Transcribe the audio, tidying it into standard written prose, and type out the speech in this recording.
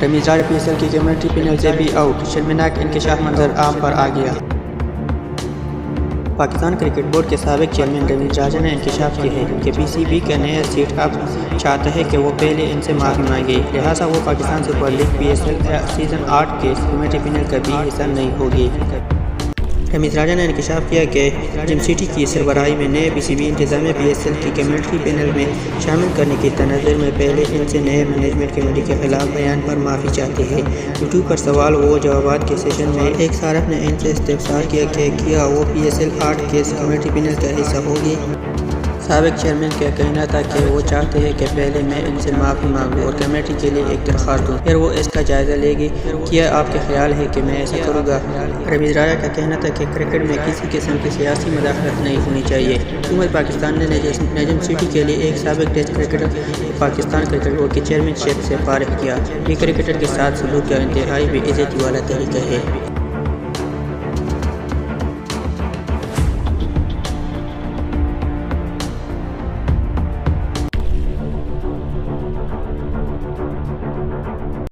رمیز راجہ P S L کی community panel سے بھی آؤٹ، شرمناک انکشاف منظر عام پر آ گیا۔ پاکستان کرکٹ بورڈ کے سابق چیئرمین رمیز راجہ نے انکشاف کیا ہے کہ پی سی بی کا نیا سیٹ اب چاہتا ہے کہ وہ پہلے ان سے معافی مانگے، لہٰذا وہ Pakistan super league P S L season 8 کے کمیٹی پینل کا بھی حصہ نہیں ہوگی۔ رمیز راجہ نے انکشاف کیا کہ جم سٹی کی سربراہی میں نئے پی سی بی انتظامیہ پی ایس ایل کی کمیونٹی پینل میں شامل کرنے کی تناظر میں پہلے ان سے نئے مینجمنٹ کمیٹی کے خلاف بیان پر معافی چاہتے ہیں۔ یوٹیوب پر سوال و جوابات کے سیشن میں ایک صارف نے ان سے استفسار کیا کہ کیا وہ پی ایس ایل 8 کے کمیٹی پینل کا حصہ ہوگی۔ سابق چیئرمین کا کہنا تھا کہ وہ چاہتے ہیں کہ پہلے میں ان سے معافی مانگوں اور کمیٹی کے لیے ایک درخواست دوں، پھر وہ اس کا جائزہ لے گی۔ کیا آپ کا خیال ہے کہ میں ایسا کروں گا؟ رمیز راجہ کا کہنا تھا کہ کرکٹ میں کسی قسم کی سیاسی مداخلت نہیں ہونی چاہیے۔ حکومت پاکستان نے نجم سٹی کے لیے ایک سابق test cricketer Pakistan cricket board کی چیئرمین شپ سے فارغ کیا۔ یہ کرکٹر کے ساتھ سلوک کا انتہائی بے عزتی والا طریقہ ہے۔